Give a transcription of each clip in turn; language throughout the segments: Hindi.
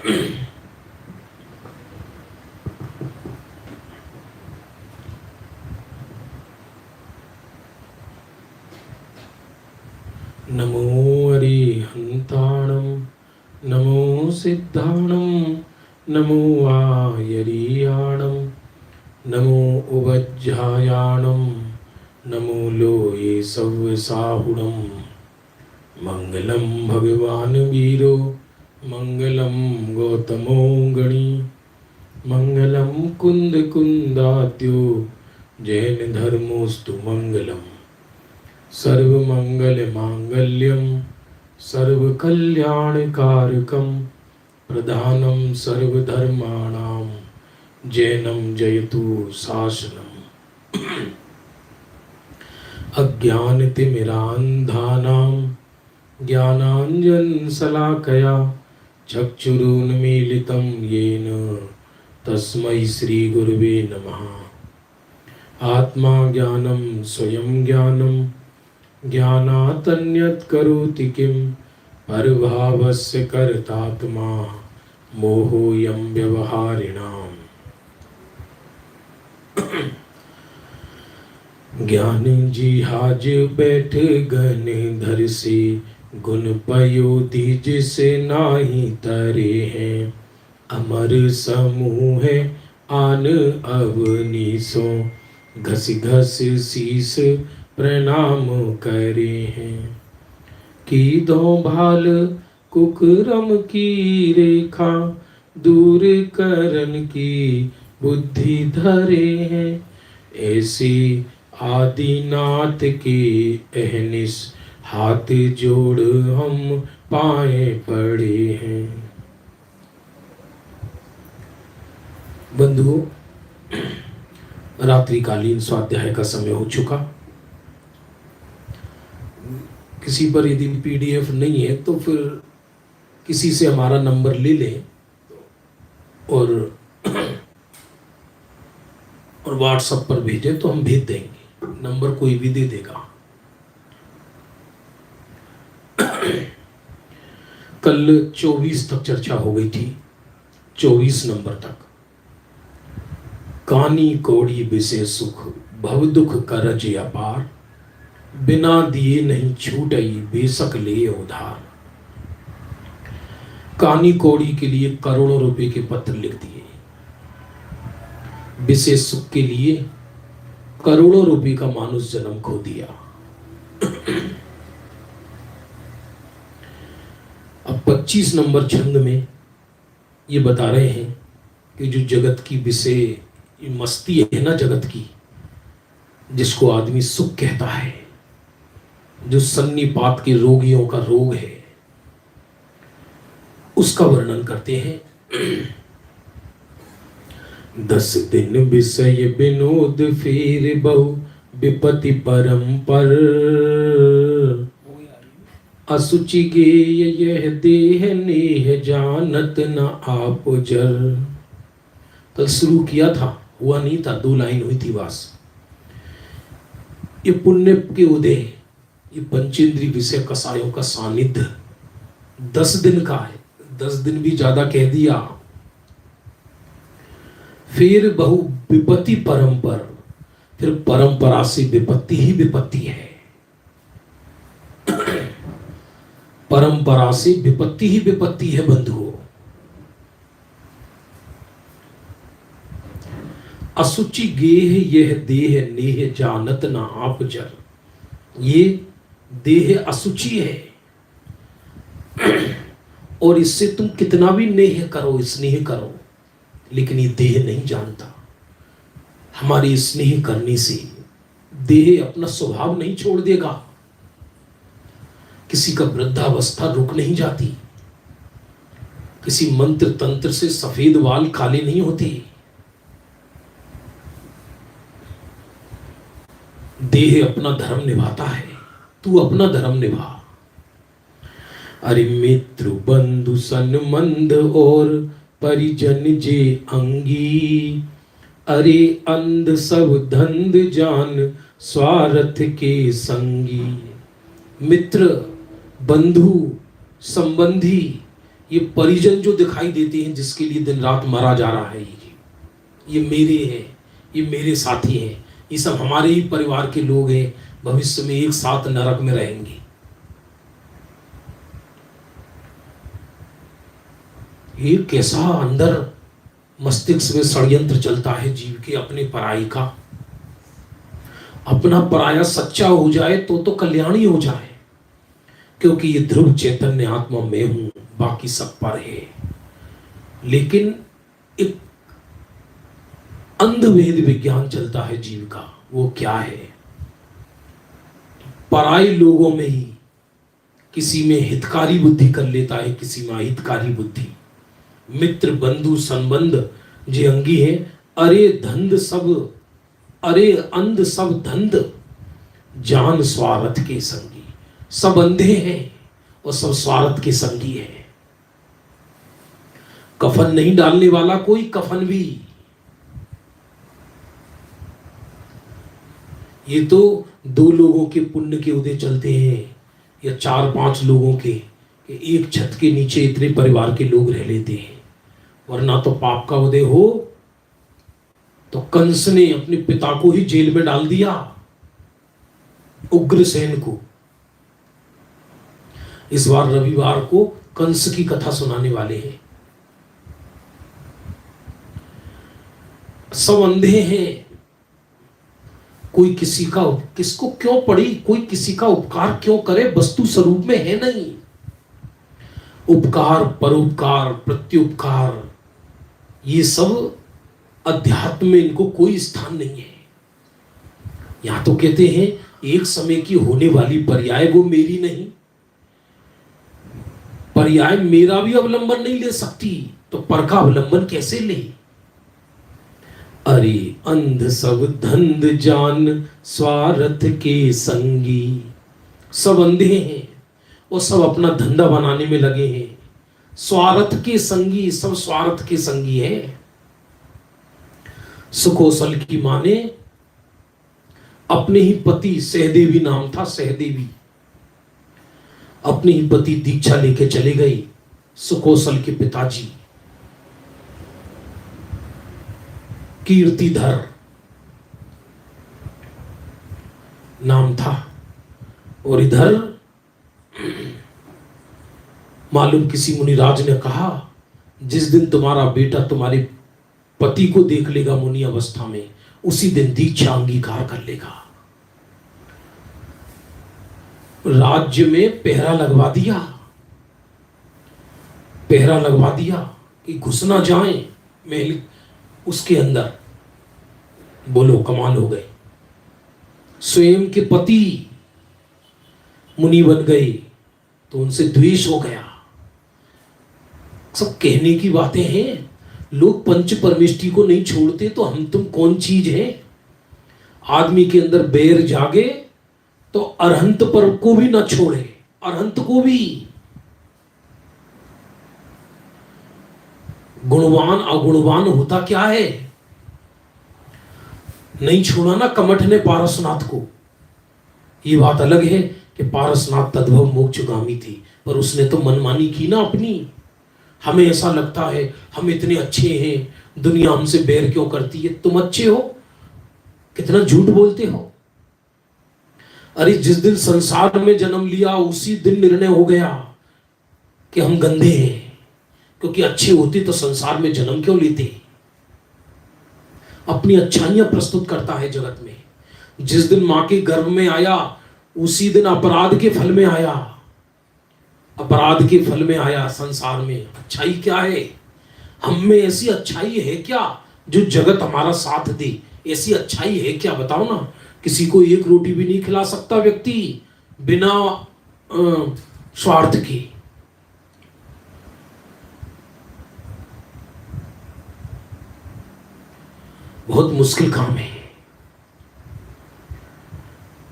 नमो अरिहन्ताणं नमो सिद्धाणं नमो आयरीयाणं नमो उवज्झायाणं नमो लोये सव्यसाहुणं मंगलम भगवान वीरो मंगलम गौतमो गणी मंगलम कुंद कुंदाद्यो जैन धर्मोस्तु मंगलम सर्वमंगल मांगल्यम सर्वकल्याणकारकम प्रधानम सर्वधर्माणां जैनम जयतु शासनम अज्ञानतिमिरान्धानां ज्ञानाञ्जनशलाकया चक्षुरुन्मीलितं येन तस्मै श्रीगुरुवे नमः। आत्मा ज्ञानं स्वयं ज्ञानं ज्ञानात् करोति किं परभावस्य कर्तात्मा मोहोऽयं व्यवहारिणाम्। ज्ञान जिहाज बैठ गन धर से गुण पयोधि जिसे नाही तरे हैं अमर समूह है आन अवनीसों घस घस शीस प्रणाम करे हैं की दो भाल कुकरम की रेखा दूर करन की बुद्धि धरे हैं ऐसी आदिनाथ के अहनिस हाथ जोड़ हम पाए पड़े हैं। बंधुओं, रात्रिकालीन स्वाध्याय का समय हो चुका। किसी पर यदि पीडीएफ नहीं है तो फिर किसी से हमारा नंबर ले लें और व्हाट्सएप पर भेजें तो हम भेज देंगे। नंबर कोई भी दे देगा। कल 24 तक चर्चा हो गई थी, 24 नंबर तक। कानी कौड़ी विषय सुख भव दुख करज अपार बिना दिए नहीं छूटई बेशक ले उधार। कानी कौड़ी के लिए करोड़ों रुपए के पत्र लिख दिए, विशेष सुख के लिए करोड़ों रुपए का मानुष जन्म खो दिया। अब 25 नंबर छंद में ये बता रहे हैं कि जो जगत की विषय मस्ती है ना, जगत की, जिसको आदमी सुख कहता है, जो सन्निपात के रोगियों का रोग है, उसका वर्णन करते हैं। 10 दिन विषय विनोद फिर बहु विपति परंपर असुचि गेय यह देह नेह जानत न आप जर। कल शुरू किया था, हुआ नहीं था, 2 लाइन हुई थी बस। ये पुण्य के उदय, ये पंचेंद्रिय विषय कसायों का सानिध्य 10 दिन का है। 10 दिन भी ज्यादा कह दिया। फिर बहु विपत्ति परंपर, फिर परंपरा से विपत्ति ही विपत्ति है। परंपरा से विपत्ति ही विपत्ति है बंधुओं। असुचि गेह यह देह नेह जानत ना आप जर। ये देह असुचि है और इससे तुम कितना भी नेह करो, स्नेह करो, लेकिन ये देह नहीं जानता। हमारी स्नेह करने से देह अपना स्वभाव नहीं छोड़ देगा। किसी का वृद्धावस्था रुक नहीं जाती, किसी मंत्र तंत्र से सफेद वाल काले नहीं होते। देह अपना धर्म निभाता है, तू अपना धर्म निभा। अरे मित्र बंधु सन्मंद और परिजन जे अंगी, अरे अंध सब धंध जान स्वार्थ के संगी। मित्र, बंधु, संबंधी, ये परिजन जो दिखाई देते हैं जिसके लिए दिन रात मरा जा रहा है, ये मेरे हैं, ये मेरे साथी हैं, ये सब हमारे ही परिवार के लोग हैं, भविष्य में एक साथ नरक में रहेंगे। ये कैसा अंदर मस्तिष्क में षड्यंत्र चलता है जीव के अपने पराई का। अपना पराया सच्चा हो जाए तो कल्याण ही हो जाए, क्योंकि ये ध्रुव चैतन्य आत्मा मैं हूं, बाकी सब पर है। लेकिन एक अंधभेद विज्ञान चलता है जीव का। वो क्या है? पराई लोगों में ही किसी में हितकारी बुद्धि कर लेता है, किसी में अहितकारी बुद्धि। मित्र बंधु संबंध जे अंगी है, अरे धंध सब, अरे अंध सब धंध, जान स्वार्थ के संगी। सब अंधे हैं और सब स्वार्थ के संगी हैं। कफन नहीं डालने वाला कोई कफन भी। ये तो दो लोगों के पुण्य के उदय चलते हैं, या 4-5 लोगों के, एक छत के नीचे इतने परिवार के लोग रह लेते हैं। वरना तो पाप का उदय हो तो कंस ने अपने पिता को ही जेल में डाल दिया, उग्रसेन को। इस बार रविवार को कंस की कथा सुनाने वाले हैं। सब अंधे हैं। कोई किसी का, किसको क्यों पड़ी, कोई किसी का उपकार क्यों करे, वस्तु स्वरूप में है नहीं। उपकार, परोपकार, प्रत्युपकार, ये सब अध्यात्म में इनको कोई स्थान नहीं है। यहां तो कहते हैं एक समय की होने वाली पर्याय वो मेरी नहीं, पर्याय मेरा भी अवलंबन नहीं ले सकती, तो पर का अवलंबन कैसे ले? अरे अंध सब धंध जान स्वार्थ के संगी। सब अंधे हैं और सब अपना धंधा बनाने में लगे हैं। स्वार्थ के संगी, सब स्वार्थ के संगी है। सुकौशल की मां ने अपने ही पति, सहदेवी नाम था, सहदेवी, अपने ही पति दीक्षा लेके चले गई। सुकौशल के पिताजी कीर्तिधर नाम था, और इधर मालूम किसी मुनिराज ने कहा, जिस दिन तुम्हारा बेटा तुम्हारे पति को देख लेगा मुनि अवस्था में, उसी दिन दीक्षा अंगीकार कर लेगा। राज्य में पहरा लगवा दिया, पहरा लगवा दिया कि घुस ना जाए महल उसके अंदर। बोलो कमाल हो गए। स्वयं के पति मुनि बन गए तो उनसे द्वेष हो गया। सब कहने की बातें हैं। लोग पंच परमेष्टि को नहीं छोड़ते तो हम तुम कौन चीज है? आदमी के अंदर बैर जागे तो अरहंत पर को भी ना छोड़े, अरहंत को भी। गुणवान अगुणवान होता क्या है? नहीं छोड़ा ना कमठ ने पारसनाथ को। ये बात अलग है कि पारसनाथ तद्भव मोक्षगामी थी, पर उसने तो मनमानी की ना अपनी। हमें ऐसा लगता है हम इतने अच्छे हैं, दुनिया हमसे बैर क्यों करती है? तुम अच्छे हो, कितना झूठ बोलते हो। अरे जिस दिन संसार में जन्म लिया उसी दिन निर्णय हो गया कि हम गंदे हैं, क्योंकि अच्छे होते तो संसार में जन्म क्यों लेते? अपनी अच्छाइयां प्रस्तुत करता है जगत में। जिस दिन मां के गर्भ में आया उसी दिन अपराध के फल में आया, अपराध के फल में आया संसार में। अच्छाई क्या है? हम में ऐसी अच्छाई है क्या जो जगत हमारा साथ दे? ऐसी अच्छाई है क्या? बताओ ना। किसी को एक रोटी भी नहीं खिला सकता व्यक्ति बिना स्वार्थ के। बहुत मुश्किल काम है।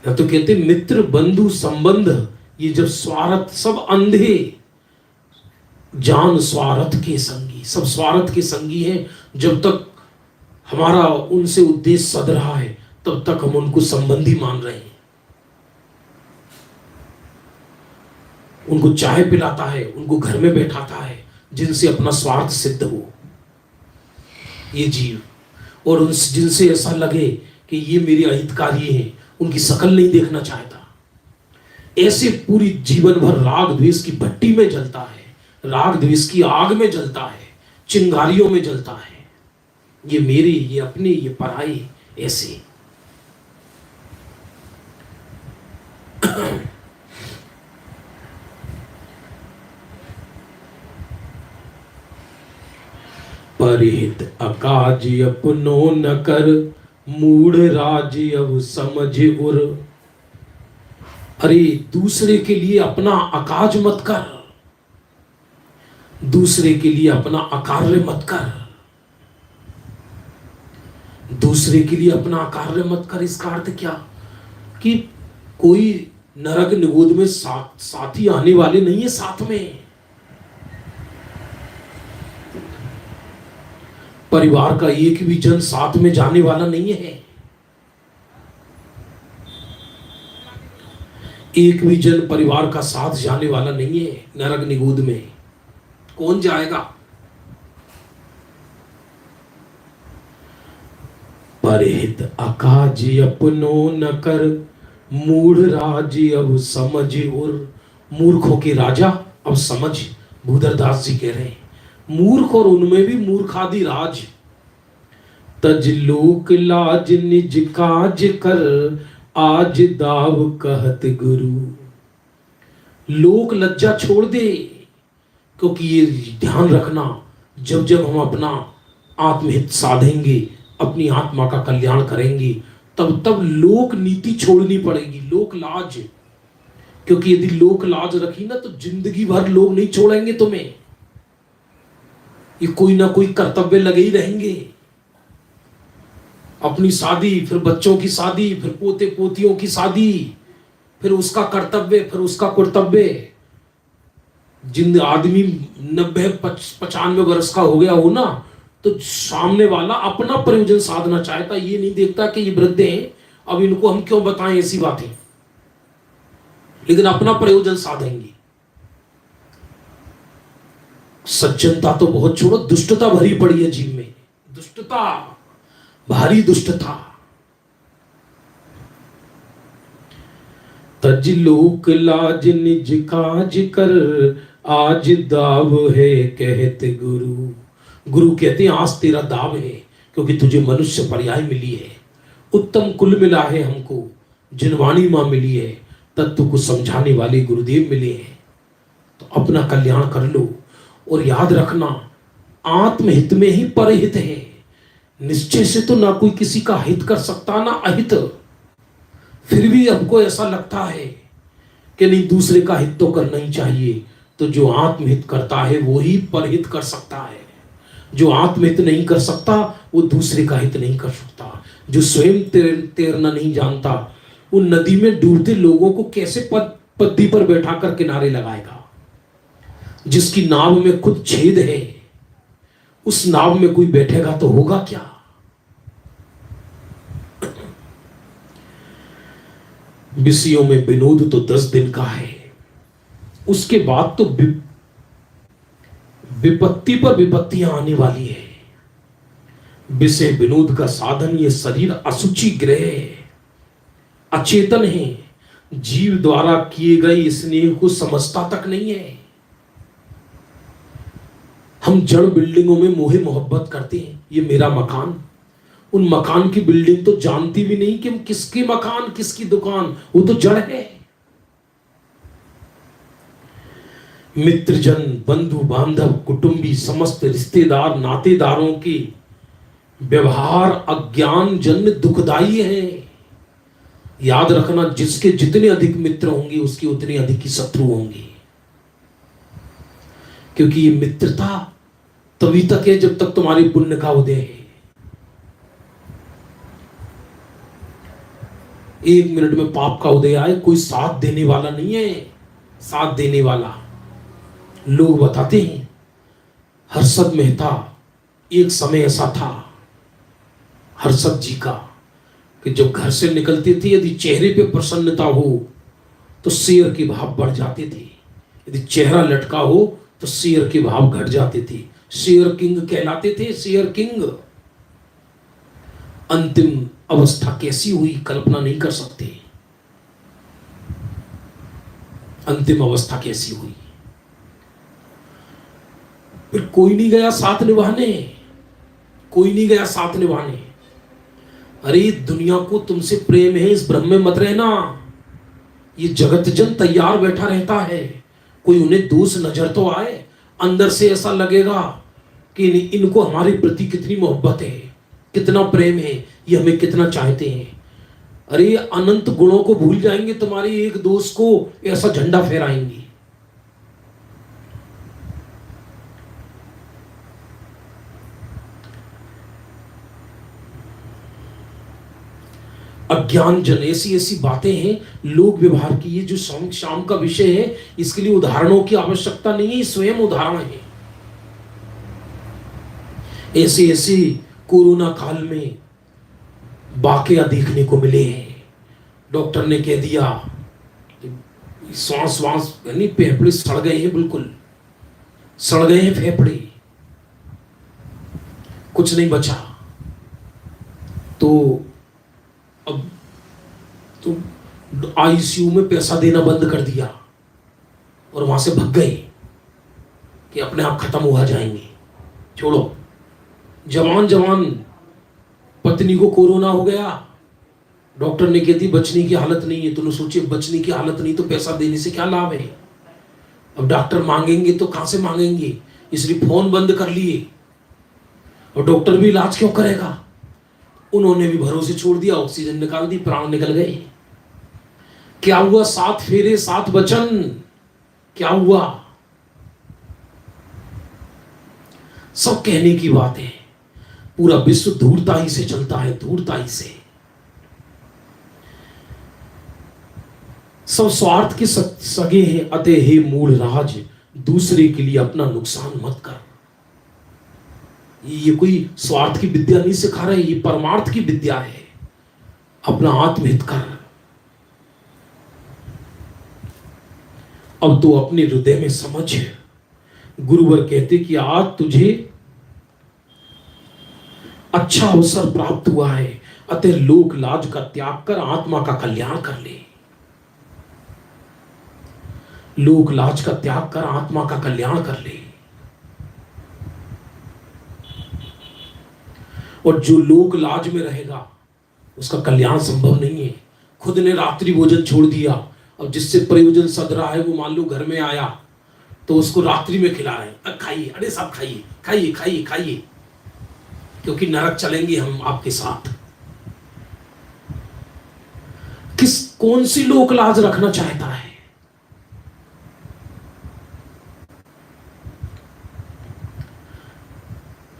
या तो कहते मित्र बंधु संबंध, ये जब स्वार्थ, सब अंधे जान स्वार्थ के संगी, सब स्वार्थ के संगी हैं। जब तक हमारा उनसे उद्देश्य सद रहा है तब तक हम उनको संबंधी मान रहे हैं। उनको चाय पिलाता है, उनको घर में बैठाता है, जिनसे अपना स्वार्थ सिद्ध हो ये जीव, और उन जिनसे ऐसा लगे कि ये मेरे अहितकारी हैं, उनकी शकल नहीं देखना चाहता। ऐसे पूरी जीवन भर राग द्वेष की भट्टी में जलता है, राग द्वेष की आग में जलता है, चिंगारियों में जलता है। ये मेरे, ये अपने, ये पराये, ऐसे। परिहित अकाज अपनो न कर, मूढ़ राज अब समझ उर। अरे दूसरे के लिए अपना अकाज मत कर, दूसरे के लिए अपना अकार्य मत कर, दूसरे के लिए अपना अकार्य मत कर। इसका अर्थ क्या कि कोई नरक निगोद में साथी आने वाले नहीं है साथ में। परिवार का एक भी जन साथ में जाने वाला नहीं है। एक भी जन परिवार का साथ जाने वाला नहीं है नरक निगूद में। कौन जाएगा? परिहित अकाज अपनो न कर, मूढ़ राज अब समझ उर। मूर्खों के राजा अब समझ, भूधरदास जी कह रहे हैं। मूर्ख और उनमें भी मूर्खादि राज। तज लोक लाज निज काज कर, आज दाव कहत गुरु। लोक लज्जा छोड़ दे, क्योंकि ये ध्यान रखना, जब जब हम अपना आत्महित साधेंगे, अपनी आत्मा का कल्याण करेंगे, तब तब लोक नीति छोड़नी पड़ेगी, लोक लाज। क्योंकि यदि लोक लाज रखी ना, तो जिंदगी भर लोग नहीं छोड़ेंगे तुम्हें। ये कोई ना कोई कर्तव्य लगे ही रहेंगे। अपनी शादी, फिर बच्चों की शादी, फिर पोते पोतियों की शादी, फिर उसका कर्तव्य, फिर उसका कर्तव्य। जिन आदमी 90-95 वर्ष का हो गया हो ना, तो सामने वाला अपना प्रयोजन साधना चाहता, ये नहीं देखता कि ये वृद्ध हैं, अब इनको हम क्यों बताएं ऐसी बातें, लेकिन अपना प्रयोजन साधेंगे। सज्जनता तो बहुत छोड़ो, दुष्टता भरी पड़ी है जीव में, दुष्टता, भारी दुष्टता। तज लोक लाज निज काज कर, आज दाव है कहते गुरु। गुरु कहते हैं आज तेरा दाव है, क्योंकि तुझे मनुष्य पर्याय मिली है, उत्तम कुल मिला है हमको, जिनवाणी मां मिली है, तत्व को समझाने वाले गुरुदेव मिले हैं। तो अपना कल्याण कर लो, और याद रखना आत्महित में ही परहित है। निश्चय से तो ना कोई किसी का हित कर सकता, ना अहित। फिर भी हमको ऐसा लगता है कि नहीं, दूसरे का हित तो करना ही चाहिए। तो जो आत्महित करता है वो ही परहित कर सकता है। जो आत्महित नहीं कर सकता वो दूसरे का हित नहीं कर सकता। जो स्वयं तैरना नहीं जानता, वो नदी में डूबते लोगों को कैसे पद्दी पर बैठा कर किनारे लगाएगा। जिसकी नाव में खुद छेद है, उस नाव में कोई बैठेगा तो होगा क्या? विषयों में विनोद तो 10 दिन का है, उसके बाद तो विपत्ति पर विपत्तियां आने वाली है। विषय विनोद का साधन ये शरीर असुचि ग्रह है, अचेतन है, जीव द्वारा किए गए स्नेह को समझता तक नहीं है। हम जड़ बिल्डिंगों में मोहे मोहब्बत करते हैं, ये मेरा मकान, उन मकान की बिल्डिंग तो जानती भी नहीं कि हम किसके मकान, किसकी दुकान, वो तो जड़ है। मित्रजन, बंधु बांधव, कुटुंबी, समस्त रिश्तेदार, नातेदारों के व्यवहार अज्ञान जन्य दुखदाई है। याद रखना, जिसके जितने अधिक मित्र होंगे उसके उतने अधिक ही शत्रु होंगे। क्योंकि ये मित्रता तभी तक है जब तक तुम्हारे पुण्य का उदय है। 1 मिनट में पाप का उदय आए, कोई साथ देने वाला नहीं है। साथ देने वाला, लोग बताते हैं, हर्षद मेहता, एक समय ऐसा था हर्षद जी का कि जब घर से निकलते थे, यदि चेहरे पे प्रसन्नता हो तो शेर के भाव बढ़ जाते थे, यदि चेहरा लटका हो तो शेयर के भाव घट जाते थे, शेयर किंग कहलाते थे, शेयर किंग। अंतिम अवस्था कैसी हुई कल्पना नहीं कर सकते। अंतिम अवस्था कैसी हुई। फिर कोई नहीं गया साथ निभाने, कोई नहीं गया साथ निभाने। अरे दुनिया को तुमसे प्रेम है, इस भ्रम में मत रहना। ये जगत जन तैयार बैठा रहता है, कोई उन्हें दोष नजर तो आए, अंदर से ऐसा लगेगा कि इनको हमारे प्रति कितनी मोहब्बत है, कितना प्रेम है, ये हमें कितना चाहते हैं। अरे अनंत गुणों को भूल जाएंगे, तुम्हारे एक दोस्त को ऐसा झंडा फहराएंगे। अज्ञान जन, ऐसी ऐसी बातें हैं लोक व्यवहार की। ये जो शाम का विषय है, इसके लिए उदाहरणों की आवश्यकता नहीं है, स्वयं उदाहरण है। ऐसे ऐसे कोरोना काल में वाकया देखने को मिले हैं। डॉक्टर ने कह दिया श्वास श्वास यानी फेफड़े सड़ गए हैं, बिल्कुल सड़ गए हैं फेफड़े, कुछ नहीं बचा। तो अब तो आईसीयू में पैसा देना बंद कर दिया और वहां से भाग गए कि अपने आप खत्म हुआ जाएंगे। छोड़ो, जवान जवान पत्नी को कोरोना हो गया, डॉक्टर ने कहती बचने की हालत नहीं है। तूने सोचे बचने की हालत नहीं तो पैसा देने से क्या लाभ है। अब डॉक्टर मांगेंगे तो कहां से मांगेंगे, इसलिए फोन बंद कर लिए। और डॉक्टर भी इलाज क्यों करेगा, उन्होंने भी भरोसे छोड़ दिया, ऑक्सीजन निकाल दी, प्राण निकल गए। क्या हुआ, 7 फेरे 7 वचन, क्या हुआ। सब कहने की बात है। पूरा विश्व धूर्ताई से चलता है, धूर्ताई से। सब स्वार्थ के सगे हैं, अतः हे मूल राज, दूसरे के लिए अपना नुकसान मत कर। ये कोई स्वार्थ की विद्या नहीं सिखा रहे, ये परमार्थ की विद्या है। अपना आत्महित कर। अब तो अपने हृदय में समझ। गुरुवर कहते कि आज तुझे अच्छा अवसर प्राप्त हुआ है, अतः लोक लाज का त्याग कर आत्मा का कल्याण कर ले। लोक लाज का त्याग कर आत्मा का कल्याण कर ले। और जो लोक लाज में रहेगा उसका कल्याण संभव नहीं है। खुद ने रात्रि भोजन छोड़ दिया, अब जिससे प्रयोजन सद रहा है वो मान लो घर में आया तो उसको रात्रि में खिला रहे हैं, खाइए, अरे सब खाइए खाइए खाइए खाइए, क्योंकि नरक चलेंगे हम आपके साथ। कौन सी लोक लाज रखना चाहता है।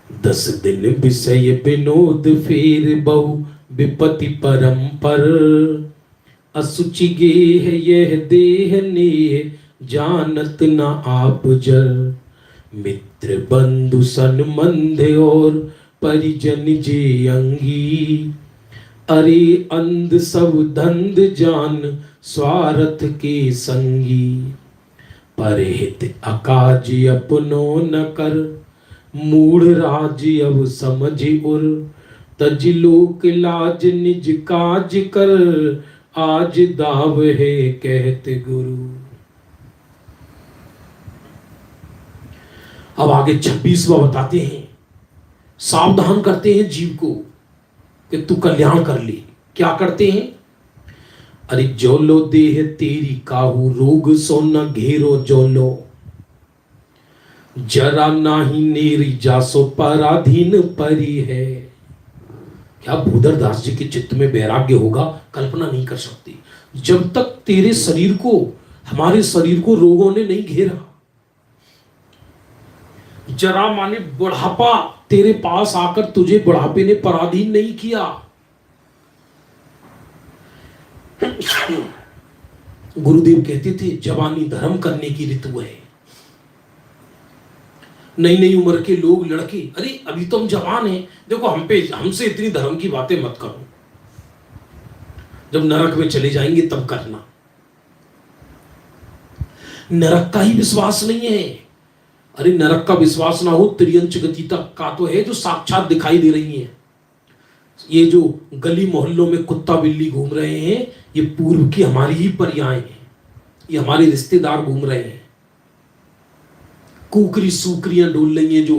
दस दिन विषय विनोद फेर बहु विपति परम पर, असुचि गेह यह देह नेह जानत न आप जर। मित्र बंधु संबंध और परिजन जे अंगी, अरे अंध सब धंध जान स्वार्थ के संगी। परहित अकाज अपनो न कर, मूढ़ राज अब समझ उर। तज लोक लाज निज काज कर, आज दाव है कहते गुरु। अब आगे 26वां बताते हैं, सावधान करते हैं जीव को कि तू कल्याण कर ले। क्या करते हैं, अरे जोलो देह तेरी काहू, रोग सो न घेरो जोलो। जरा नाही नेरी जासो पराधीन परी है। क्या भूधर दास जी के चित्त में वैराग्य होगा, कल्पना नहीं कर सकती। जब तक तेरे शरीर को, हमारे शरीर को रोगों ने नहीं घेरा। जरा माने बुढ़ापा तेरे पास आकर तुझे बुढ़ापे ने पराधीन नहीं किया। गुरुदेव कहते थे जवानी धर्म करने की ऋतु है। नई नई उम्र के लोग, लड़के, अरे अभी तो हम जवान हैं, देखो हमसे इतनी धर्म की बातें मत करो, जब नरक में चले जाएंगे तब करना। नरक का ही विश्वास नहीं है, अरे नरक का विश्वास ना हो, त्रियंच गति तक का तो है जो साक्षात दिखाई दे रही है। ये जो गली मोहल्लों में कुत्ता बिल्ली घूम रहे हैं, ये पूर्व की हमारी ही पर्याय हैं, ये हमारे रिश्तेदार घूम रहे हैं। कुकरी सुकरियां डोल रही हैं जो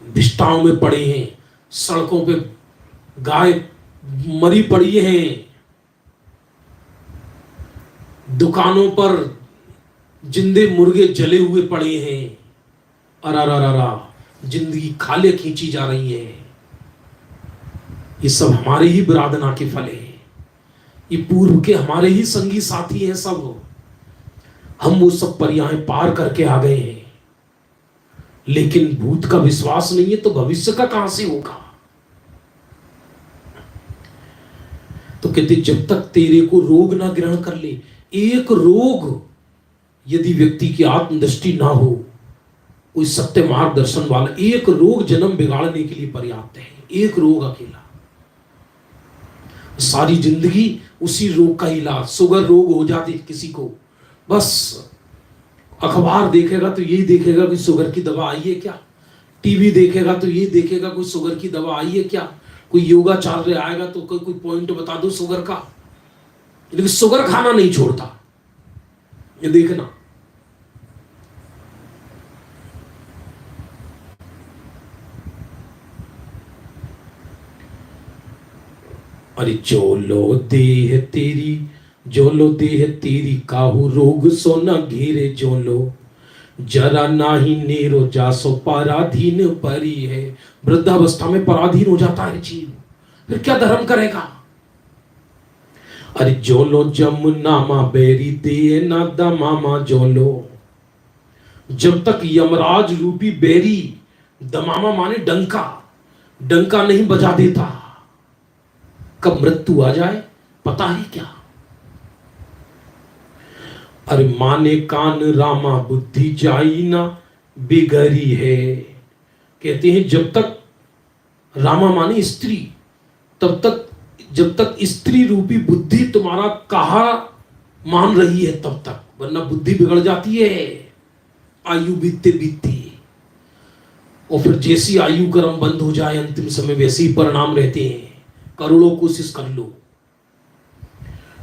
विष्टाओं में पड़े हैं, सड़कों पे गाय मरी पड़ी हैं, दुकानों पर जिंदे मुर्गे जले हुए पड़े हैं। अरा जिंदगी खाले खींची जा रही है। ये सब हमारे ही बिरादना के फल है, ये पूर्व के हमारे ही संगी साथी हैं सब। हम वो सब पर्याय पार करके आ गए हैं, लेकिन भूत का विश्वास नहीं है तो भविष्य का कहां से होगा। तो कहते जब तक तेरे को रोग ना ग्रहण कर ले, एक रोग यदि व्यक्ति की आत्मदृष्टि ना हो, कोई सत्य मार्गदर्शन वाला, एक रोग जन्म बिगाड़ने के लिए पर्याप्त है। एक रोग अकेला, सारी जिंदगी उसी रोग का इलाज। शुगर रोग हो जाती किसी को, बस अखबार देखेगा तो यही देखेगा कि शुगर की दवा आई है क्या, टीवी देखेगा तो यही देखेगा कोई शुगर की दवा आई है क्या, कोई योगाचार्य आएगा तो कोई पॉइंट बता दो शुगर का, लेकिन शुगर खाना नहीं छोड़ता। ये देखना, अरे जो लो देह तेरी, जो लो देह तेरी काहू रोग सो न घेरे, जो लो जरा नाही नेरो जासो पराधीन परी है। वृद्धावस्था में पराधीन हो जाता है जीव, फिर क्या धर्म करेगा। अरे जो लो जमुनामा बेरी दे ना दमामा, जो लो जब तक यमराज रूपी बेरी, दमामा माने डंका, डंका नहीं बजा देता, कब मृत्यु आ जाए पता है क्या। अरे माने कान रामा बुद्धि जाई ना बिगड़ी है। कहते हैं जब तक रामा माने स्त्री, तब तक जब तक स्त्री रूपी बुद्धि तुम्हारा कहा मान रही है तब तक, वरना बुद्धि बिगड़ जाती है आयु बीतते बीतते। और फिर जैसी आयु क्रम बंद हो जाए अंतिम समय वैसे ही परिणाम रहते हैं। करोड़ों कोशिश कर लो,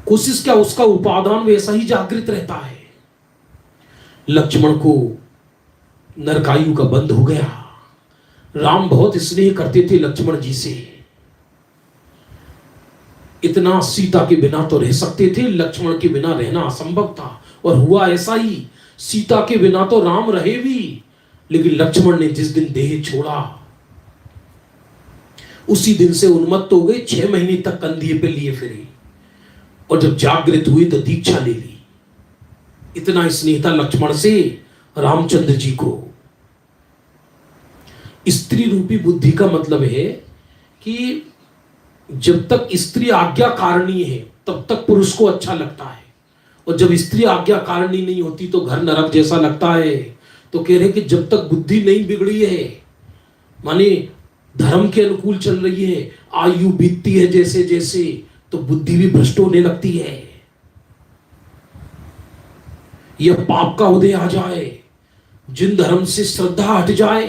कोशिश क्या, उसका उपादान वैसा ही जागृत रहता है। लक्ष्मण को नरकायु का बंध हो गया। राम बहुत स्नेह करते थे लक्ष्मण जी से, इतना सीता के बिना तो रह सकते थे, लक्ष्मण के बिना रहना असंभव था। और हुआ ऐसा ही, सीता के बिना तो राम रहे भी, लेकिन लक्ष्मण ने जिस दिन देह छोड़ा उसी दिन से उन्मत्त हो गए, 6 महीने तक कंधे पे लिए फिरे, और जब जागृत हुई तो दीक्षा ले ली। इतना स्नेह था लक्ष्मण से रामचंद्र जी को। स्त्री रूपी बुद्धि का मतलब है कि जब तक स्त्री आज्ञाकारिणी है तब तक पुरुष को अच्छा लगता है, और जब स्त्री आज्ञाकारिणी नहीं होती तो घर नरक जैसा लगता है। तो कह रहे कि जब तक बुद्धि नहीं बिगड़ी है, माने धर्म के अनुकूल चल रही है, आयु बीतती है जैसे जैसे, तो बुद्धि भी भ्रष्ट होने लगती है। यह पाप का उदय आ जाए, जिन धर्म से श्रद्धा हट जाए,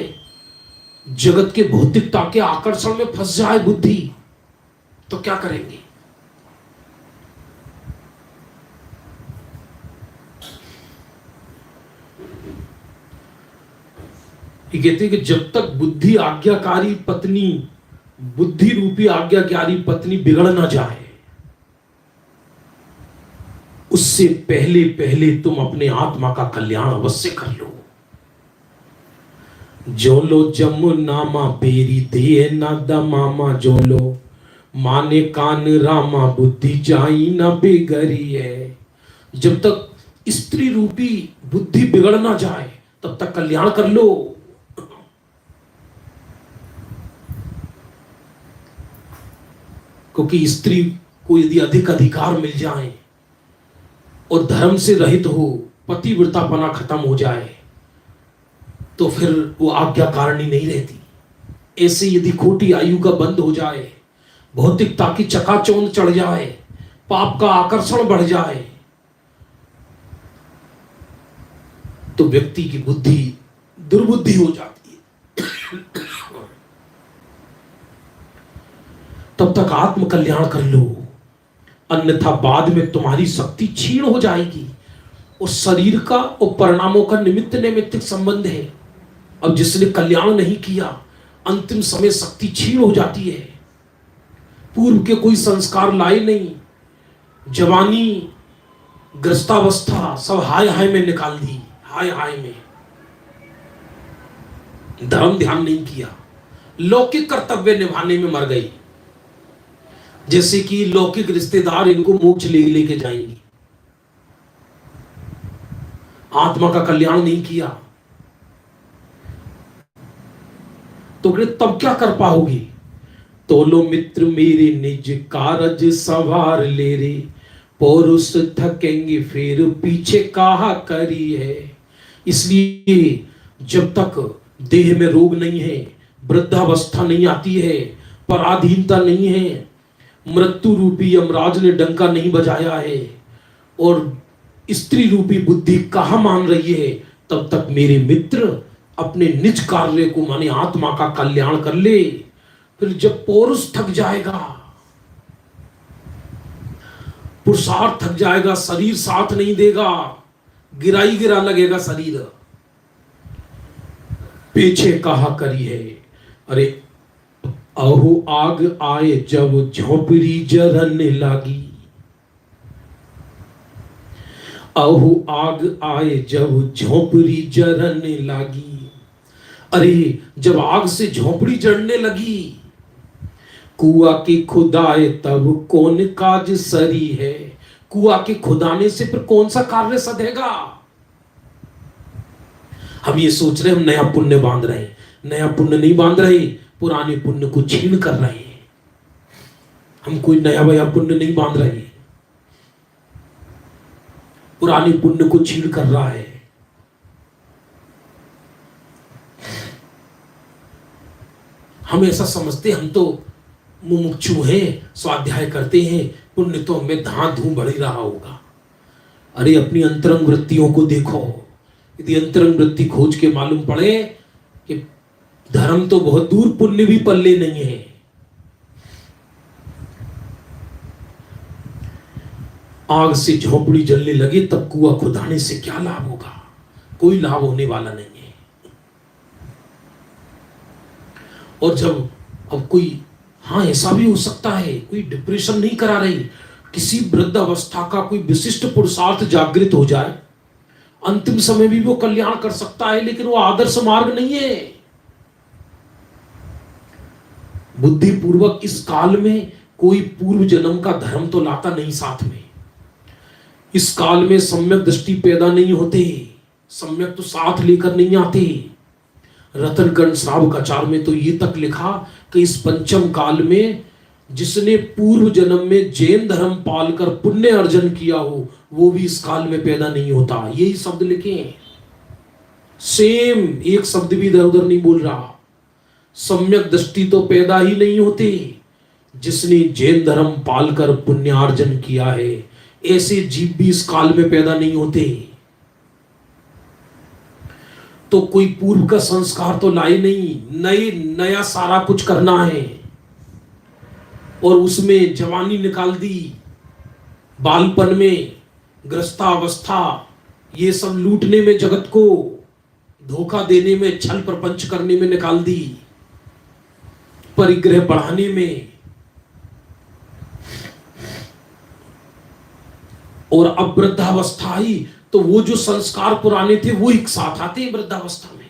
जगत के भौतिकता के आकर्षण में फंस जाए बुद्धि, तो क्या करेंगे। ये कहते हैं कि जब तक बुद्धि आज्ञाकारी पत्नी, बुद्धि रूपी आज्ञाकारी पत्नी बिगड़ ना जाए, उससे पहले पहले तुम अपने आत्मा का कल्याण अवश्य कर लो। जो लो जमुनामा बेरी दे ना दमामा, जो लो माने कान रामा बुद्धि जाई ना बिगड़ी है। जब तक स्त्री रूपी बुद्धि बिगड़ ना जाए तब तक कल्याण कर लो। क्योंकि स्त्री को यदि अधिक अधिकार मिल जाए और धर्म से रहित हो, पतिव्रतापना खत्म हो जाए, तो फिर वो आज्ञाकारिणी नहीं रहती। ऐसे यदि खोटी आयु का बंद हो जाए, भौतिकता की चकाचौंध चढ़ जाए, पाप का आकर्षण बढ़ जाए, तो व्यक्ति की बुद्धि दुर्बुद्धि हो जाती है। तब तक आत्म कल्याण कर लो, अन्यथा बाद में तुम्हारी शक्ति क्षीण हो जाएगी। उस शरीर का और परिणामों का निमित्त नैमित्तिक संबंध है। अब जिसने कल्याण नहीं किया, अंतिम समय शक्ति क्षीण हो जाती है। पूर्व के कोई संस्कार लाए नहीं, जवानी ग्रस्तावस्था सब हाय हाय में निकाल दी, हाय हाय में धर्म ध्यान नहीं किया, लौकिक कर्तव्य निभाने में मर गई। जैसे कि लौकिक रिश्तेदार इनको मोक्ष लेके जाएंगे, आत्मा का कल्याण नहीं किया तो तब क्या कर पाओगे। तो लो मित्र मेरे निज कारज सवार ले रे, पौरुष थकेंगे फिर पीछे कहा करी है। इसलिए जब तक देह में रोग नहीं है, वृद्धावस्था नहीं आती है, पराधीनता नहीं है, मृत्यु रूपी यमराज ने डंका नहीं बजाया है और स्त्री रूपी बुद्धि कहा मान रही है, तब तक मेरे मित्र अपने निज कार्य को माने आत्मा का कल्याण कर ले। फिर जब पौरुष थक जाएगा, पुरुषार्थ थक जाएगा, शरीर साथ नहीं देगा, गिरा ही गिरा लगेगा शरीर, पीछे कहा करी है। अरे अहो आग आए जब झोपड़ी जरने लागी, अहो आग आए जब झोपड़ी जरने लागी। अरे जब आग से झोपड़ी जड़ने लगी, कुआ की खुदाए तब कौन काज सरी है। कुआ के खुदाने से फिर कौन सा कार्य सधेगा। हम ये सोच रहे हम नया पुण्य बांध रहे हैं, नया पुण्य नहीं बांध रहे, पुराने पुण्य को छीन कर रहे हैं। हम कोई नया भया पुण्य नहीं बांध रहे, पुराने पुण्य को छीन कर रहा है। हम ऐसा समझते हम तो मुमुक्षु हैं, स्वाध्याय करते हैं, पुण्य तो हमें धां धूं बढ़ ही रहा होगा। अरे अपनी अंतरंग वृत्तियों को देखो, यदि अंतरंग वृत्ति खोज के मालूम पड़े कि धर्म तो बहुत दूर, पुण्य भी पल्ले नहीं है। आग से झोपड़ी जलने लगे तब कुआं खुदाने से क्या लाभ होगा, कोई लाभ होने वाला नहीं है। और जब अब कोई, हाँ ऐसा भी हो सकता है, कोई डिप्रेशन नहीं करा रही, किसी वृद्धावस्था का कोई विशिष्ट पुरुषार्थ जागृत हो जाए, अंतिम समय भी वो कल्याण कर सकता है, लेकिन वो आदर्श मार्ग नहीं है। बुद्धि पूर्वक इस काल में कोई पूर्व जन्म का धर्म तो लाता नहीं साथ में। इस काल में सम्यक दृष्टि पैदा नहीं होते, सम्यक तो साथ लेकर नहीं आते। रतनगण श्रावकाचार में तो ये तक लिखा कि इस पंचम काल में जिसने पूर्व जन्म में जैन धर्म पालकर पुण्य अर्जन किया हो, वो भी इस काल में पैदा नहीं होता। यही शब्द लिखे हैं, सेम एक शब्द भी इधर उधर नहीं बोल रहा। सम्यक दृष्टि तो पैदा ही नहीं होते, जिसने जैन धर्म पालकर पुण्यार्जन किया है, ऐसे जीव भी इस काल में पैदा नहीं होते। तो कोई पूर्व का संस्कार तो लाए नहीं, नया सारा कुछ करना है और उसमें जवानी निकाल दी, बालपन में ग्रस्तावस्था, ये सब लूटने में, जगत को धोखा देने में, छल प्रपंच करने में निकाल दी, परिग्रह बढ़ाने में। और अब वृद्धावस्था आई तो वो जो संस्कार पुराने थे वो एक साथ आते हैं वृद्धावस्था में,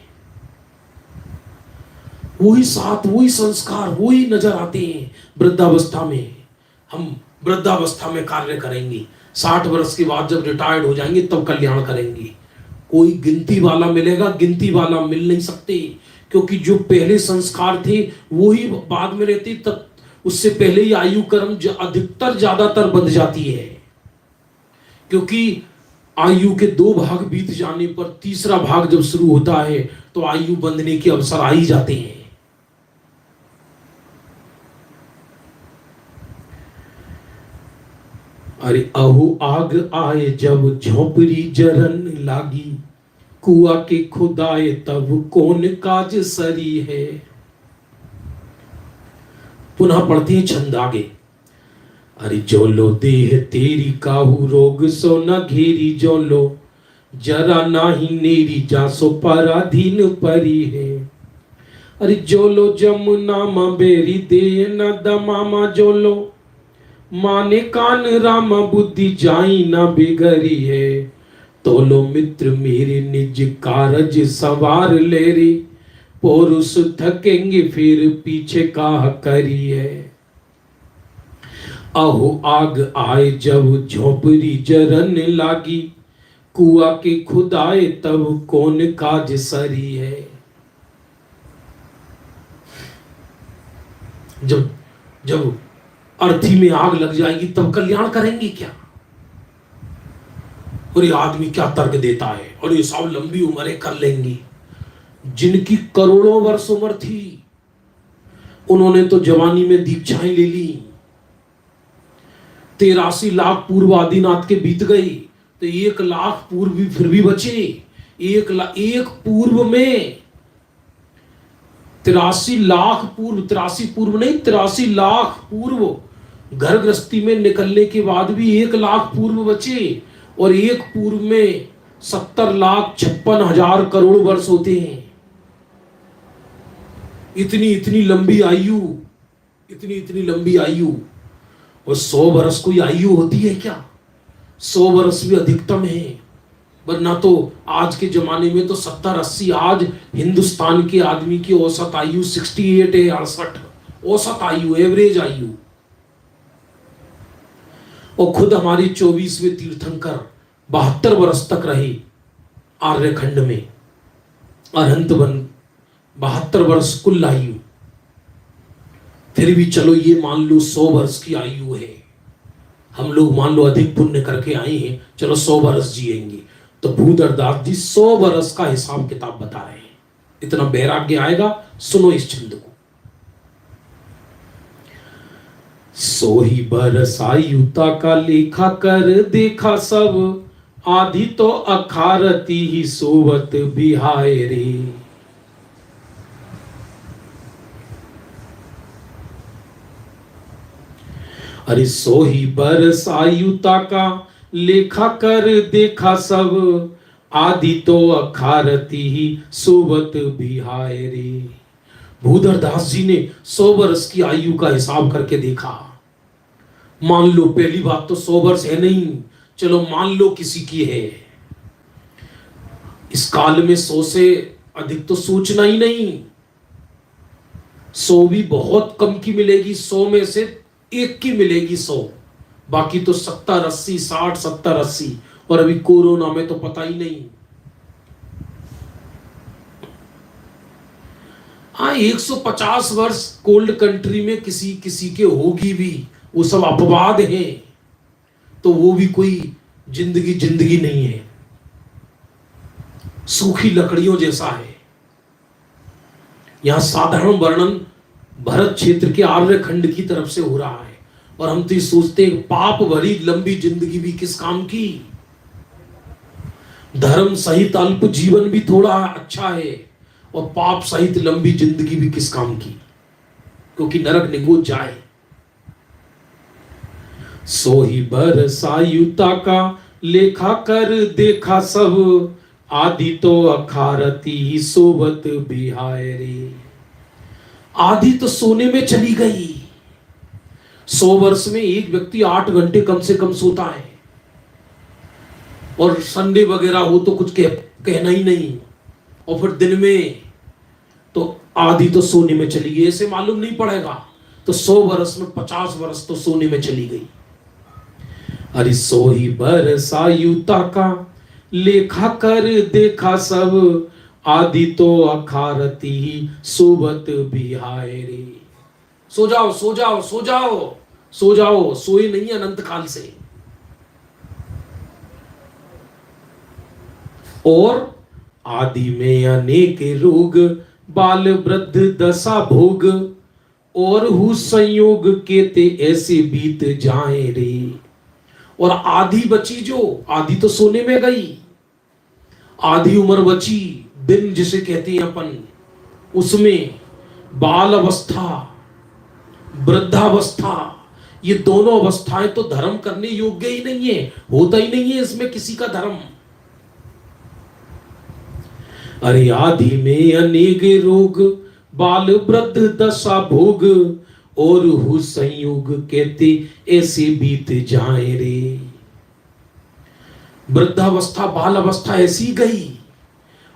वही साथ, वही संस्कार, वही नजर आते हैं वृद्धावस्था में। हम वृद्धावस्था में कार्य करेंगे, 60 वर्ष के बाद जब रिटायर्ड हो जाएंगे तब कल्याण करेंगे। कोई गिनती वाला मिलेगा, गिनती वाला मिल नहीं सकते, क्योंकि जो पहले संस्कार थे वो ही बाद में रहते, तब उससे पहले ही आयु कर्म अधिकतर ज्यादातर बंध जाती है। क्योंकि आयु के 2 भाग बीत जाने पर तीसरा भाग जब शुरू होता है तो आयु बंधने के अवसर आ ही जाते हैं। अरे अहो आग आए जब झोपड़ी जरन लागी, कुआ के खुदाए तब कौन काज सरी है। पुनः पढ़ते हैं छंद आगे। अरे जो लो देह तेरी काहू रोग सो न घेरी, जो लो जरा नाही नेरी जा सो पराधीन परी है। अरे जो लो जमुना मां बेरी दे न दमामा, जो लो माने कान रामा बुद्धि जाई न बिगड़ी है। तो लो मित्र मेरे निज कारज सवार ले रे, पुरुष थकेंगे फिर पीछे काह करी है। अहो आग आए जब झोपड़ी जरन लागी, कुआ के खुदाए तब कौन काज सरी है। जब जब अर्थी में आग लग जाएगी तब कल्याण करेंगे क्या। और ये आदमी क्या तर्क देता है, और ये सब लंबी उम्रें कर लेंगी। जिनकी करोड़ों वर्ष उम्र थी उन्होंने तो जवानी में दीक्षाएं ले ली। 83 लाख पूर्व आदिनाथ के बीत गए, तो 1 लाख पूर्व भी फिर भी बचे। एक पूर्व में 83 लाख पूर्व, 83 पूर्व नहीं 83 लाख पूर्व घर गृहस्थी में निकलने के बाद भी 1 लाख पूर्व बचे। और एक पूर्व में 70,56,000 करोड़ वर्ष होते हैं। इतनी लंबी आयु, इतनी लंबी आयु। और 100 वर्ष कोई आयु होती है क्या। 100 वर्ष भी अधिकतम है, वरना तो आज के जमाने में तो 70-80। आज हिंदुस्तान के आदमी की औसत आयु 68 है, 68 औसत आयु, एवरेज आयु। और खुद हमारे 24वें तीर्थंकर 72 वर्ष तक रहे आर्यखंड में। अनंत बन 72 वर्ष कुल आयु। फिर भी चलो ये मान लो 100 वर्ष की आयु है। हम लोग मान लो अधिक पुण्य करके आए हैं, चलो 100 वर्ष जिएंगे। तो भूधरदास जी 100 वर्ष का हिसाब किताब बता रहे हैं। इतना वैराग्य आएगा, सुनो इस छंद को। सोही बरस आयुता का लेखा कर देखा सब, आदि तो अखारती ही सोवत बिहाय रे। अरे सोही बरस आयुता का लेखा कर देखा सब, आदि तो अखारती ही सोवत बिहाय रे। भूधरदास जी ने 100 वर्ष की आयु का हिसाब करके देखा। मान लो पहली बात तो 100 वर्ष है नहीं, चलो मान लो किसी की है। इस काल में 100 से अधिक तो सोचना ही नहीं। 100 भी बहुत कम की मिलेगी, 100 में से 1 की मिलेगी 100। बाकी तो 70-80, 60-70-80। और अभी कोरोना में तो पता ही नहीं। हाँ 150 वर्ष कोल्ड कंट्री में किसी किसी के होगी भी, वो सब अपवाद है। तो वो भी कोई जिंदगी नहीं है, सूखी लकड़ियों जैसा है। यहां साधारण वर्णन भरत क्षेत्र के आर्यखंड की तरफ से हो रहा है। और हम तो ये सोचते हैं पाप भरी लंबी जिंदगी भी किस काम की। धर्म सहित अल्प जीवन भी थोड़ा अच्छा है, और पाप सहित लंबी जिंदगी भी किस काम की, क्योंकि नरक निगोच जाए। सोही बरसायुता का लेखा कर देखा सब, आदि तो अखारती सोबत बिहाय रे। आदि तो सोने में चली गई। 100 वर्ष में एक व्यक्ति 8 घंटे कम से कम सोता है, और संडे वगैरह हो तो कुछ कहना ही नहीं। और फिर दिन में तो आधी तो सोने में चली गई, ऐसे मालूम नहीं पड़ेगा। तो 100 वर्ष में 50 वर्ष तो सोने में चली गई। अरे सोही बरसायुता का लेखा कर देखा सब, आदि तो अखारती सोबत बिहाय रे। सो जाओ सो जाओ सो जाओ सो जाओ, सोए नहीं अनंत काल से। और आदि में अनेक रोग, बाल वृद्ध दशा भोग, और हु संयोग केते ऐसे बीत जाए रे। और आधी बची जो, आधी तो सोने में गई, आधी उम्र बची, दिन जिसे कहते हैं अपन, उसमें बाल अवस्था, वृद्धावस्था, ये दोनों अवस्थाएं तो धर्म करने योग्य ही नहीं है, होता ही नहीं है इसमें किसी का धर्म। अरे आदि में अनेक रोग, बाल वृद्ध दशा भोग, और हु संयोग कहते ऐसे बीत जाए रे। वृद्धावस्था बाल अवस्था ऐसी गई,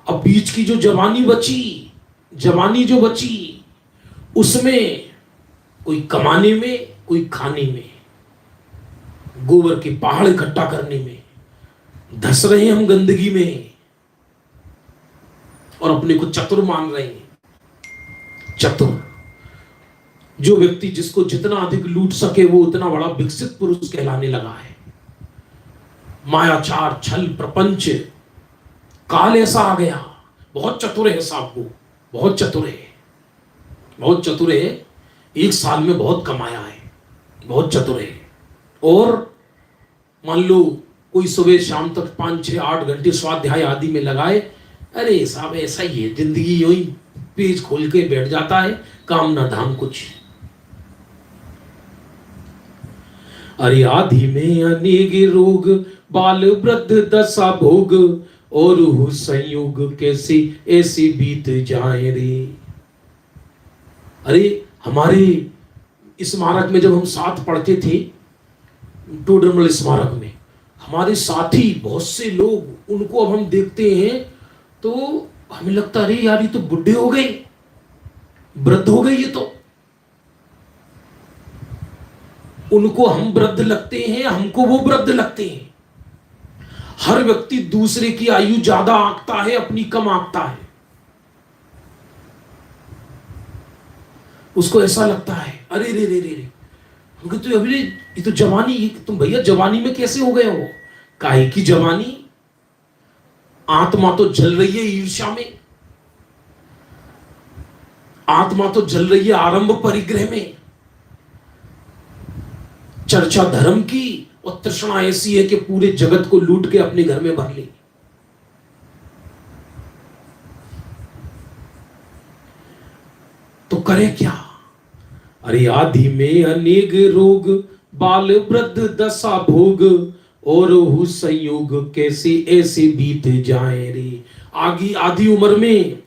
अब बीच की जो जवानी बची, जवानी जो बची, उसमें कोई कमाने में, कोई खाने में, गोबर के पहाड़ इकट्ठा करने में धस रहे हैं हम, गंदगी में, और अपने को चतुर मान रहे हैं। चतुर जो व्यक्ति जिसको जितना अधिक लूट सके वो उतना बड़ा विकसित पुरुष कहलाने लगा है। मायाचार, छल, प्रपंच, काल ऐसा आ गया। बहुत चतुर है साहब वो, बहुत चतुर है, बहुत चतुर है, एक साल में बहुत कमाया है, बहुत चतुर है। और मान लो कोई सुबह शाम तक 5, 6, 8 घंटे स्वाध्याय आदि में लगाए, अरे साहब ऐसा ही है जिंदगी, यूं ही पेज खोल के बैठ जाता है, काम ना धाम कुछ। अरे आदि में अनेक रोग, बाल वृद्ध दशा भोग, और हु संयोग कैसे ऐसे बीत जाए रे। अरे हमारे स्मारक में जब हम साथ पढ़ते थे, टोडरमल स्मारक में, हमारे साथी बहुत से लोग, उनको अब हम देखते हैं तो हमें लगता अरे यार ये तो बुढ़े हो गए, वृद्ध हो गए, ये तो उनको हम वृद्ध लगते हैं, हमको वो वृद्ध लगते हैं। हर व्यक्ति दूसरे की आयु ज्यादा आंकता है, अपनी कम आंकता है। उसको ऐसा लगता है अरे रे रे रे रे, तो अभी ये तो जवानी, तुम भैया जवानी में कैसे हो गए हो? काहे की जवानी? आत्मा तो जल रही है ईर्ष्या में, आत्मा तो जल रही है आरंभ परिग्रह में, चर्चा धर्म की, और तृष्णा ऐसी है कि पूरे जगत को लूट के अपने घर में भर ली। तो करे क्या? अरे आदि में अनेक रोग, बाल वृद्ध दशा भोग, और हु संयोग कैसे ऐसे बीत जाए रे। आगे आधी उम्र में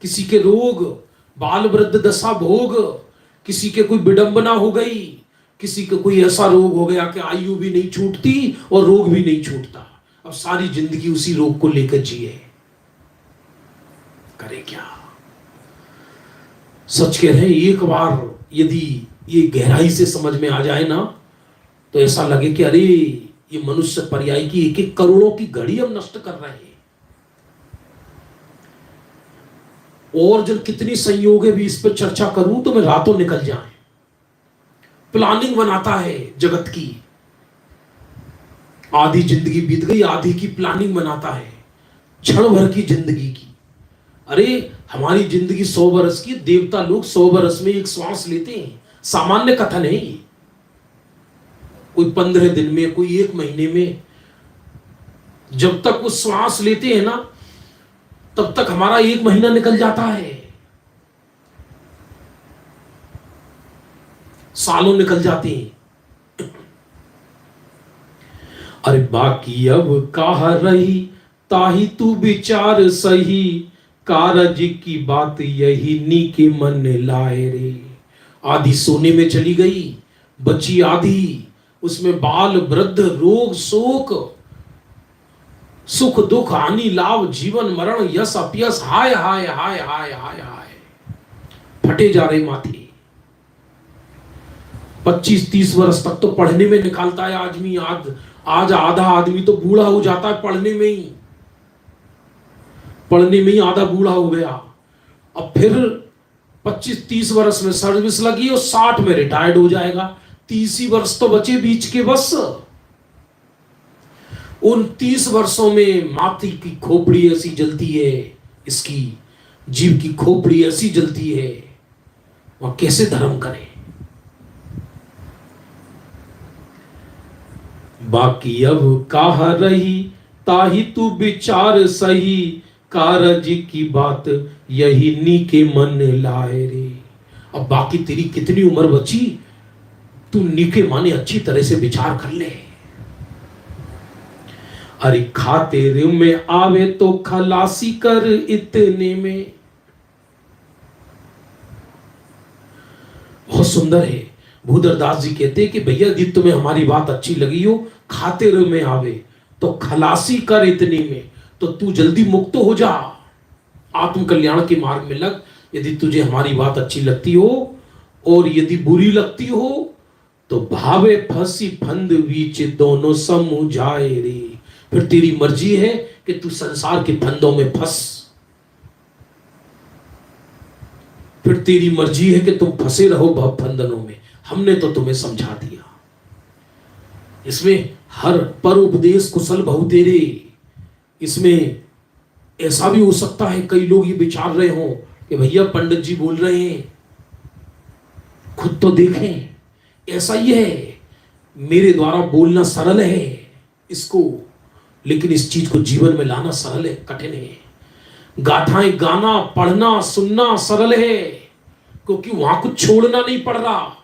किसी के रोग, बाल वृद्ध दशा भोग, किसी के कोई विडंबना हो गई, किसी का कोई ऐसा रोग हो गया कि आयु भी नहीं छूटती और रोग भी नहीं छूटता, अब सारी जिंदगी उसी रोग को लेकर जिए। करे क्या? सच कह रहे हैं, एक बार यदि ये गहराई से समझ में आ जाए ना, तो ऐसा लगे कि अरे ये मनुष्य पर्याय की 1-1 करोड़ों की घड़ी हम नष्ट कर रहे हैं। और जब कितनी संयोग है भी इस पर चर्चा करूं तो मैं रातों निकल जाए। प्लानिंग बनाता है जगत की, आधी जिंदगी बीत गई, आधी की प्लानिंग बनाता है, क्षण भर की जिंदगी की। अरे हमारी जिंदगी 100 बरस की, देवता लोग 100 बरस में एक श्वास लेते हैं, सामान्य कथन है ये। कोई 15 दिन में, कोई 1 महीने में, जब तक वो श्वास लेते हैं ना, तब तक हमारा 1 महीना निकल जाता है, सालों निकल जाते हैं। अरे बाकी अब कहा रही, ताही तू विचार सही, कारज की बात यही नी के मन लाए रे। आधी सोने में चली गई, बची आधी, उसमें बाल वृद्ध रोग शोक, सुख दुख हानि लाभ जीवन मरण यश अपयश, हाय हाय हाय हाय हाय हाय, फटे जा रहे माथे। 25-30 वर्ष तक तो पढ़ने में निकालता है आदमी, आज आधा आदमी तो बूढ़ा हो जाता है पढ़ने में ही, पढ़ने में ही आधा बूढ़ा हो गया। अब फिर 25-30 वर्ष में सर्विस लगी और 60 में रिटायर्ड हो जाएगा। 30 ही वर्ष तो बचे बीच के, बस उन 30 वर्षों में माथे की खोपड़ी ऐसी जलती है, इसकी जीव की खोपड़ी ऐसी जलती है, वह कैसे धर्म करे। बाकी अब कहा रही, ताही तू विचार सही, कारज की बात यही नी के मन लाए रे। अब बाकी तेरी कितनी उम्र बची, तू नी के माने अच्छी तरह से विचार कर ले। अरे खातिर में आवे तो खलासी कर इतने में। बहुत सुंदर है। भूधरदास जी कहते हैं कि भैया यदि तुम्हें हमारी बात अच्छी लगी हो, खातिर में आवे तो खलासी कर इतने में, तो तू जल्दी मुक्त हो जा, आत्म कल्याण के मार्ग में लग। यदि तुझे हमारी बात अच्छी लगती हो, और यदि बुरी लगती हो तो भावे फंसी फंद बीच दोनों समुझाए रे। फिर तेरी मर्जी है कि तू संसार के फंदों में फंस, फिर तेरी मर्जी है कि तुम फंसे रहो भव फंदनों में। हमने तो तुम्हें समझा दिया। इसमें हर पर उपदेश कुशल बहु तेरे। इसमें ऐसा भी हो सकता है कई लोग ये विचार रहे हो कि भैया पंडित जी बोल रहे हैं, खुद तो देखें, ऐसा ही है, मेरे द्वारा बोलना सरल है इसको, लेकिन इस चीज को जीवन में लाना सरल है, कठिन है। गाथाएं गाना, पढ़ना, सुनना सरल है, क्योंकि वहां कुछ छोड़ना नहीं पड़ रहा।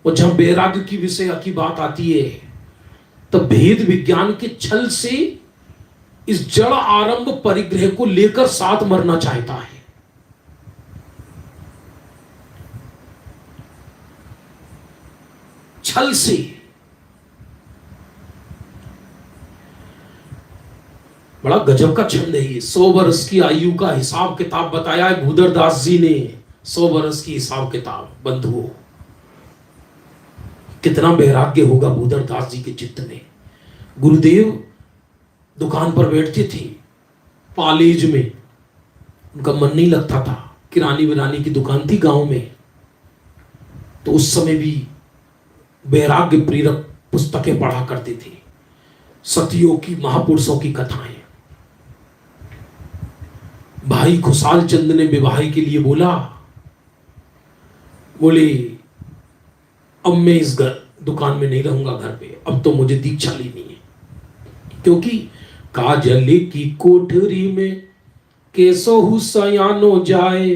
और जब वैराग्य की विषय की बात आती है, तब भेद विज्ञान के छल से इस जड़ आरंभ परिग्रह को लेकर साथ मरना चाहता है। छल से। बड़ा गजब का छंद है ये। 100 वर्ष की आयु का हिसाब किताब बताया है भूधरदास जी ने। 100 वर्ष की हिसाब किताब। बंधुओं, कितना वैराग्य होगा भूधरदास जी के चित्त में। गुरुदेव दुकान पर बैठते थे पालेज में, उनका मन नहीं लगता था। किरानी विरानी की दुकान थी गांव में, तो उस समय भी वैराग्य प्रेरक पुस्तकें पढ़ा करते थे, सतियों की, महापुरुषों की कथाएं। भाई खुशाल चंद ने विवाह के लिए बोले अब मैं इस दुकान में नहीं रहूंगा घर पे, अब तो मुझे दीक्षा लेनी है, क्योंकि काजल की कोठरी में केसो सयानो जाए,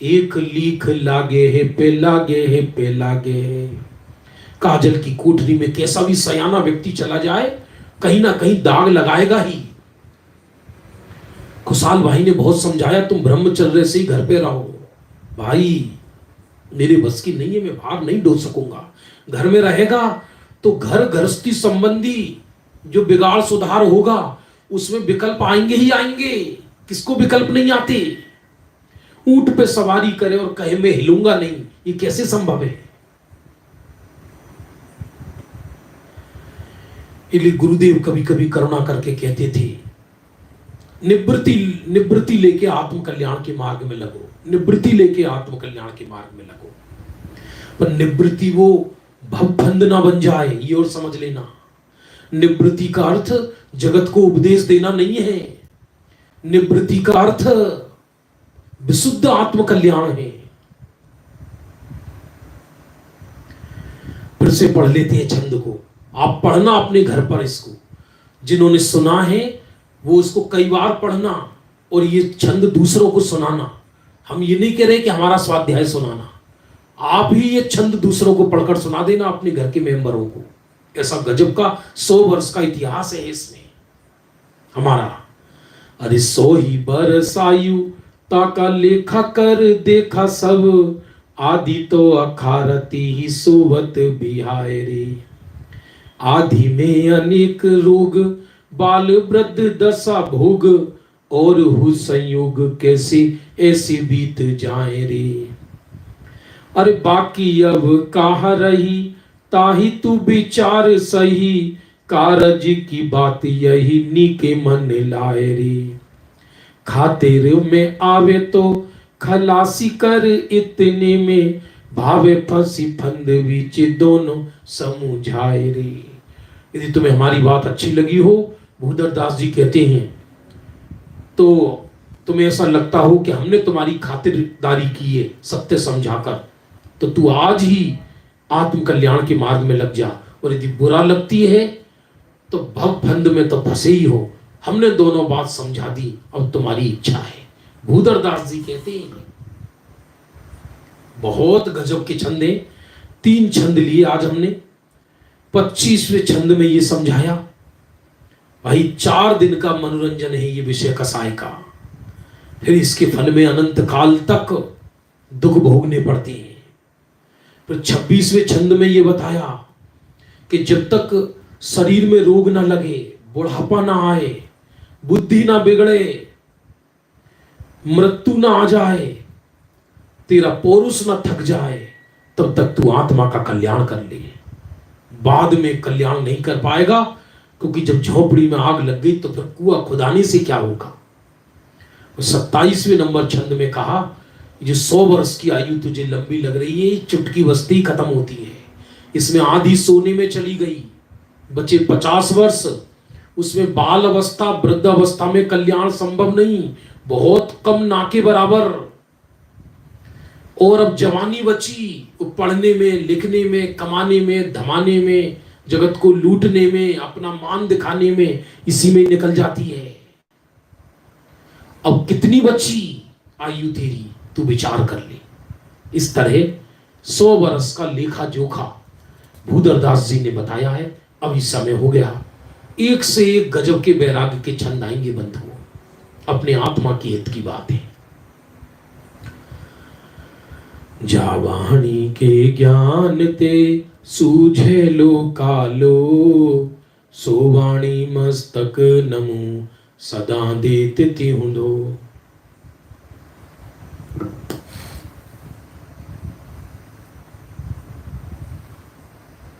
एक लीख लागे है पे लागे है पे लागे है। काजल की कोठरी में कैसा भी सयाना व्यक्ति चला जाए, कहीं ना कहीं दाग लगाएगा ही। खुशाल भाई ने बहुत समझाया, तुम ब्रह्मचर्य से ही घर पे रहो। भाई मेरे बस की नहीं है, मैं भार नहीं ढो सकूंगा। घर में रहेगा तो घर गृहस्थी संबंधी जो बिगाड़ सुधार होगा, उसमें विकल्प आएंगे ही आएंगे। किसको विकल्प नहीं आते? ऊंट पे सवारी करे और कहे मैं हिलूंगा नहीं, ये कैसे संभव है? इसलिए गुरुदेव कभी कभी करुणा करके कहते थे, निवृत्ति लेके आत्म कल्याण के मार्ग में लगो, निवृत्ति लेके आत्म कल्याण के मार्ग में लगो। पर निवृत्ति वो भवबंध ना बन जाए, ये और समझ लेना। निवृत्ति का अर्थ जगत को उपदेश देना नहीं है। निवृत्ति का अर्थ विशुद्ध आत्म कल्याण है। फिर से पढ़ लेते हैं छंद को। आप पढ़ना अपने घर पर इसको, जिन्होंने सुना है वो इसको कई बार पढ़ना, और ये छंद दूसरों को सुनाना। हम ये नहीं कह रहे कि हमारा स्वाध्याय सुनाना, आप ही ये छंद दूसरों को पढ़कर सुना देना अपने घर के मेंबरों को। ऐसा गजब का 100 वर्ष का इतिहास है इसमें हमारा। अरे 100 ही बरस आयु ताका लेखा कर देखा सब, आदि तो अखारती ही सोवत बिहाय रे। आदि में अनेक रोग, बाल वृद्ध दशा भोग, और हु संयोग कैसे ऐसे बीत जाए रे। अरे बाकी अब कहाँ रही, ताही तू विचार सही, कारज की बात यही नी के मन लाए रे। खातिर में आवे तो खलासी कर इतने में, भावे फंसी फंद बीच दोनों समुझाए रे। यदि तुम्हें हमारी बात अच्छी लगी हो, भूधरदास जी कहते हैं, तो तुम्हें ऐसा लगता हो कि हमने तुम्हारी खातिरदारी की है सत्य समझाकर, तो तू आज ही आत्म कल्याण के मार्ग में लग जा। और यदि बुरा लगती है तो भव फंद में तो फंसे ही हो, हमने दोनों बात समझा दी, अब तुम्हारी इच्छा है। भूधरदास जी कहते हैं बहुत गजब के छंद हैं। 3 छंद लिए आज हमने। 25वें छंद में ये समझाया भाई 4 दिन का मनोरंजन है ये विषय कसाय का, फिर इसके फल में अनंत काल तक दुख भोगने पड़ते हैं। फिर 26वें छंद में ये बताया कि जब तक शरीर में रोग ना लगे, बुढ़ापा ना आए, बुद्धि ना बिगड़े, मृत्यु ना आ जाए, तेरा पौरुष ना थक जाए, तब तक तू आत्मा का कल्याण कर ले। बाद में कल्याण नहीं कर पाएगा, क्योंकि जब झोपड़ी में आग लग गई तो फिर कुआं खुदाने से क्या होगा। 27वें नंबर छंद में कहा जो 100 वर्ष की आयु तुझे लंबी लग रही है, चुटकी बस्ती खत्म होती है, इसमें आधी सोने में चली गई, बचे 50 वर्ष, उसमें बाल अवस्था वृद्ध अवस्था में कल्याण संभव नहीं, बहुत कम ना के बराबर। और अब जवानी बची, पढ़ने में, लिखने में, कमाने में, धमाने में, जगत को लूटने में, अपना मान दिखाने में, इसी में निकल जाती है। अब कितनी बची आयु तेरी, तू विचार कर ले। इस तरह 100 वर्ष का लेखा जोखा भूधरदास जी ने बताया है। अब इस समय हो गया, एक से एक गजब के वैराग्य के छंद आएंगे बंधुओं, अपने आत्मा की हित की बात है। जावाणी के ज्ञान ते सूझे लो कालो, सोवाणी मस्तक नमो सदा देते हुंदो।